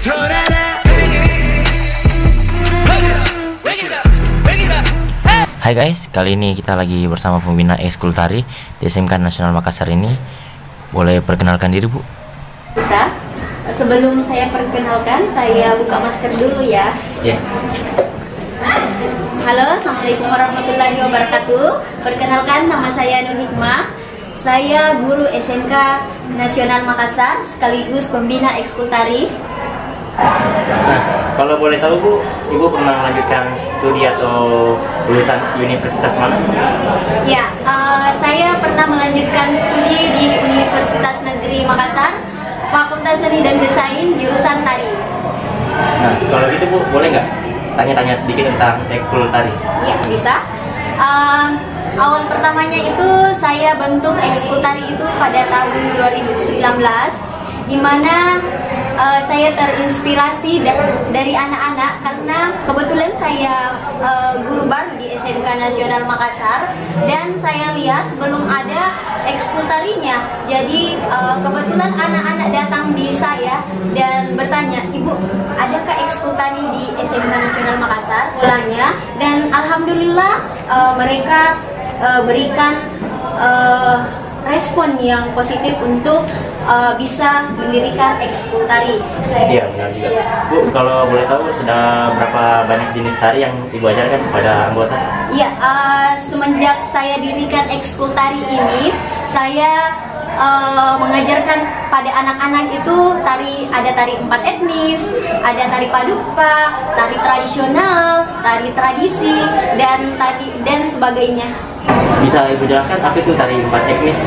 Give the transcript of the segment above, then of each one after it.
Hai guys, kali ini kita lagi bersama pembina ekskul tari di SMK Nasional Makassar ini. Boleh perkenalkan diri, Bu? Bisa. Sebelum saya perkenalkan, saya buka masker dulu ya. Ya. Halo, assalamualaikum warahmatullahi wabarakatuh. Perkenalkan, nama saya Nur Hikmah. Saya guru SMK Nasional Makassar sekaligus pembina ekskul tari. Nah, kalau boleh tahu Bu, Ibu pernah melanjutkan studi atau lulusan universitas mana? Ya, saya pernah melanjutkan studi di Universitas Negeri Makassar, Fakultas Seni dan Desain, jurusan tari. Nah, kalau gitu Bu, boleh nggak tanya-tanya sedikit tentang ekskul tari? Ya, bisa. Awal pertamanya itu saya bentuk ekskul tari itu pada tahun 2019, di mana saya terinspirasi dari anak-anak karena kebetulan saya guru baru di SMK Nasional Makassar dan saya lihat belum ada ekskul tarinya. Jadi kebetulan anak-anak datang di saya dan bertanya, "Ibu, adakah ekskul tari di SMK Nasional Makassar?" Mulanya, dan alhamdulillah mereka berikan respon yang positif untuk bisa mendirikan ekskul tari. Iya, benar juga. Bu, kalau boleh tahu sudah berapa banyak jenis tari yang Ibu ajarkan kepada anggota? Iya, semenjak saya dirikan ekskul tari ini, saya mengajarkan pada anak-anak itu ada tari 4 etnis, ada tari paduka, tari tradisional, tari tradisi, dan sebagainya. Bisa Ibu jelaskan apa itu tari 4 etnis?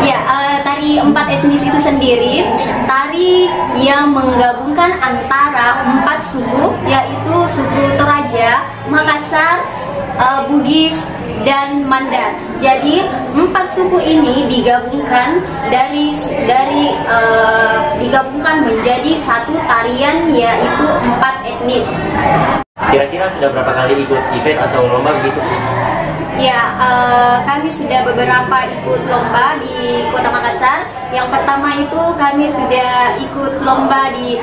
Ya, tari 4 etnis itu sendiri tari yang menggabungkan antara 4 suku, yaitu suku Toraja, Makassar, Bugis, dan Mandar. Jadi 4 suku ini digabungkan digabungkan menjadi satu tarian, yaitu 4 etnis. Kira-kira sudah berapa kali ikut event atau lomba begitu? Ya, kami sudah beberapa ikut lomba di Kota Makassar. Yang pertama itu kami sudah ikut lomba di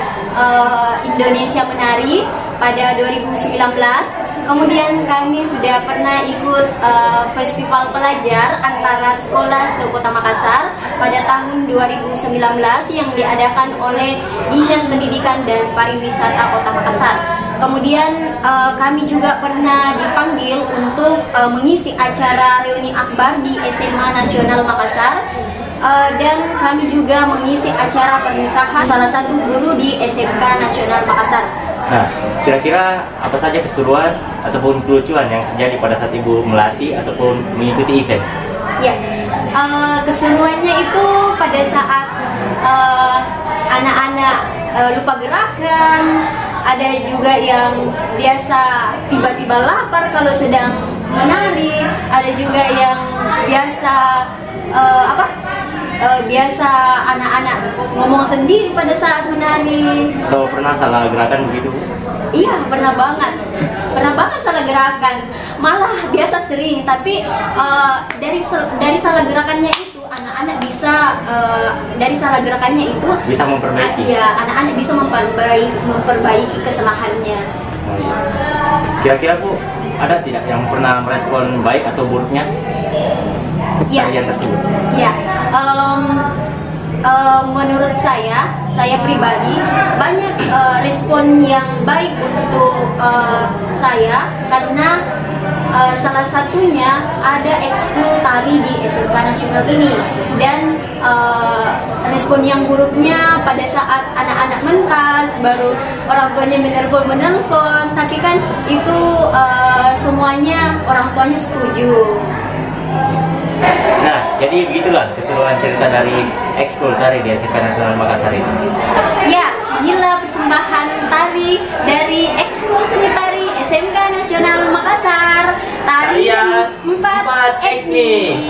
Indonesia Menari pada 2019. Kemudian kami sudah pernah ikut festival pelajar antara sekolah se-Kota Makassar pada tahun 2019 yang diadakan oleh Dinas Pendidikan dan Pariwisata Kota Makassar. Kemudian kami juga pernah dipanggil untuk mengisi acara reuni akbar di SMA Nasional Makassar, dan kami juga mengisi acara pernikahan salah satu guru di SMK Nasional Makassar. Nah, kira-kira apa saja keseruan ataupun kelucuan yang terjadi pada saat Ibu melatih ataupun mengikuti event? Ya, keseruannya itu pada saat anak-anak lupa gerakan. Ada juga yang biasa tiba-tiba lapar kalau sedang menari. Ada juga yang biasa anak-anak ngomong sendiri pada saat menari. Atau pernah salah gerakan begitu? Iya, pernah banget salah gerakan. Malah biasa sering, tapi dari salah gerakannya itu anak-anak bisa dari salah gerakannya itu bisa memperbaiki. Iya, anak-anak bisa memperbaiki kesalahannya. Oh, iya. Kira-kira Bu, ada tidak yang pernah merespon baik atau buruknya tarian tersebut? Iya. Menurut saya pribadi banyak respon yang baik untuk saya karena salah satunya ada ekskul tari di SMK Nasional ini, dan respon yang buruknya pada saat anak-anak mentas baru orang tuanya menelpon, tapi kan itu semuanya orang tuanya setuju. Nah, jadi begitulah keseluruhan cerita dari ekskul tari di SMK Nasional Makassar ini. Ya, inilah persembahan tari dari ekskul seni tari SMK Nasional Makassar, tarian 4 etnis.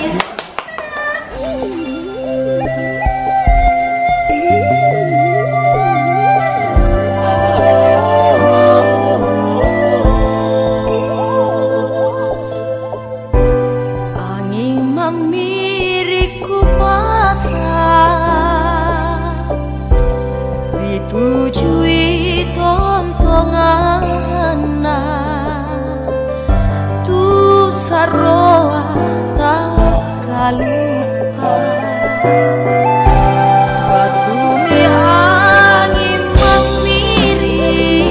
tujui tontongan tu saroa tak kalupa batumi angin memiri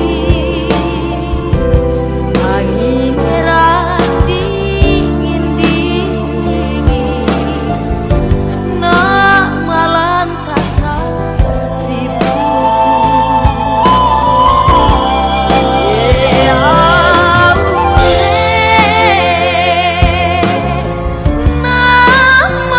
angin merah dingin dingin na malantas hatiku nama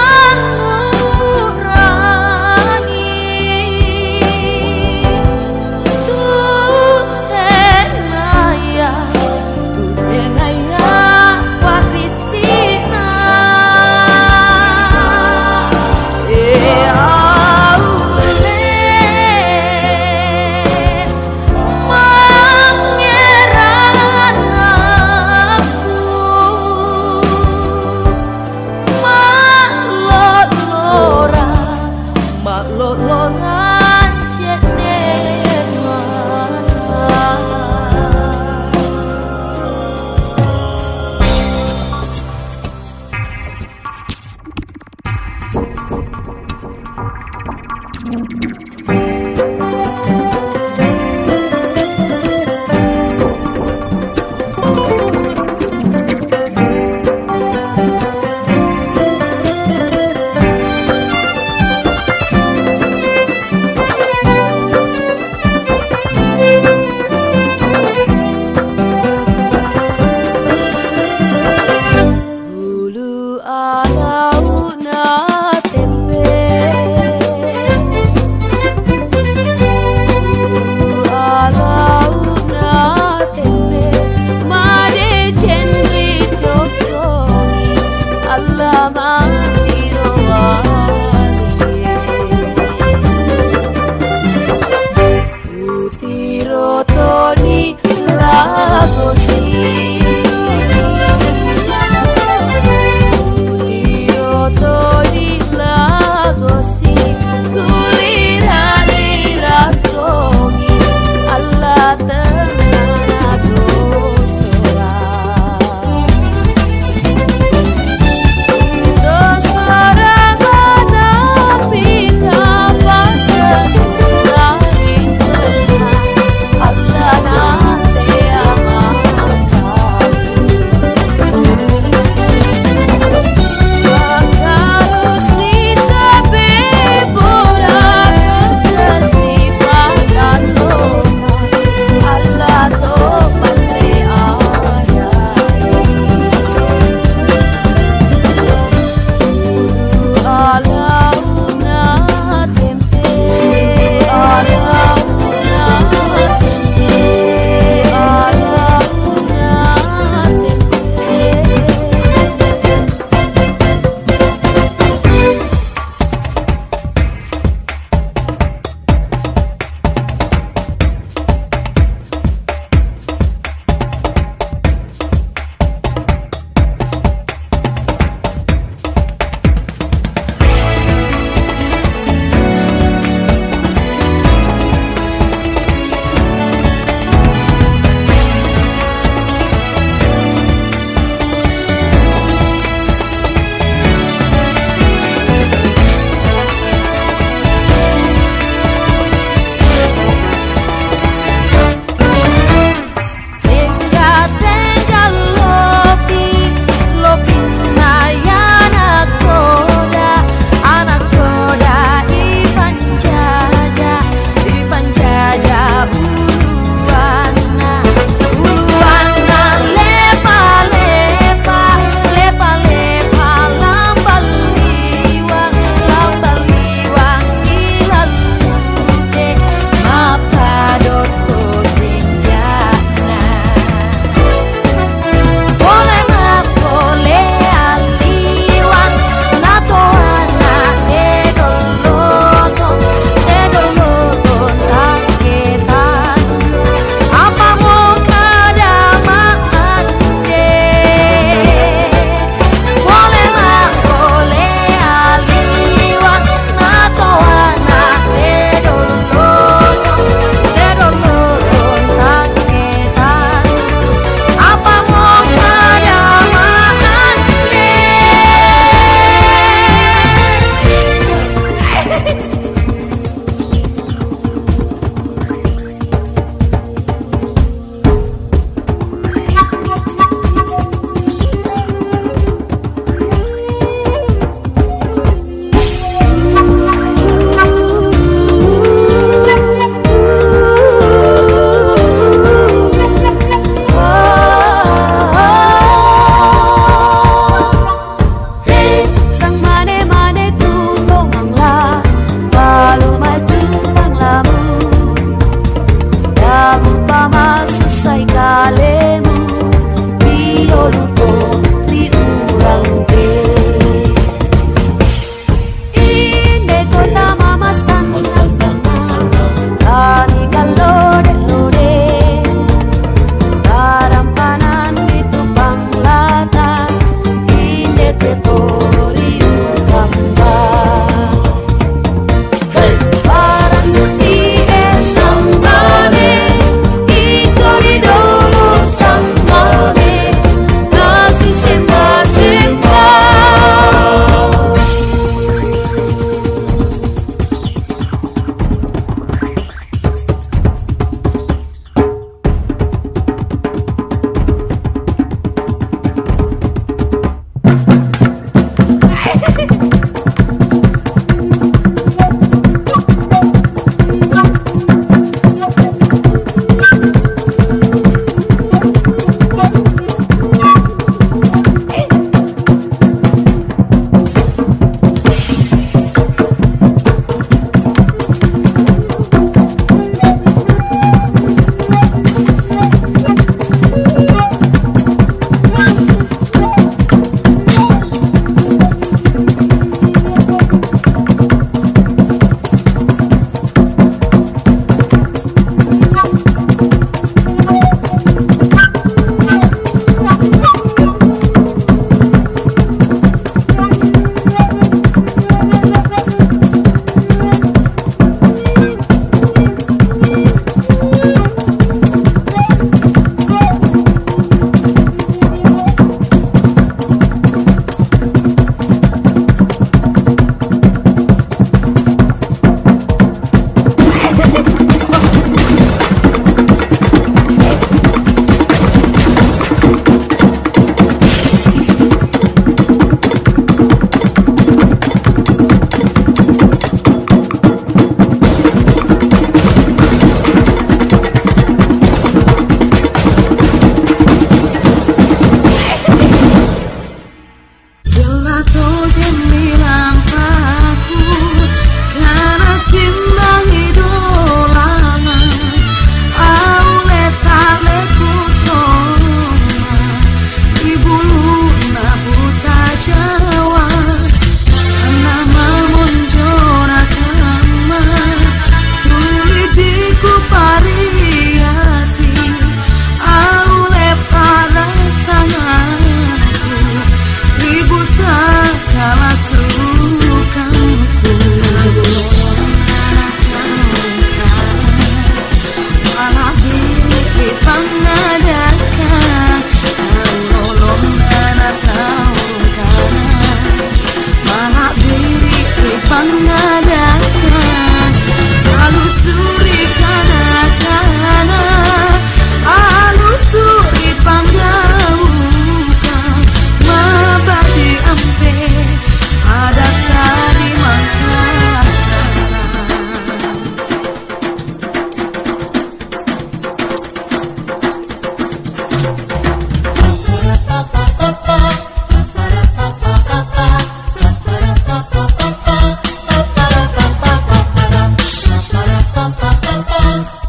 Bye.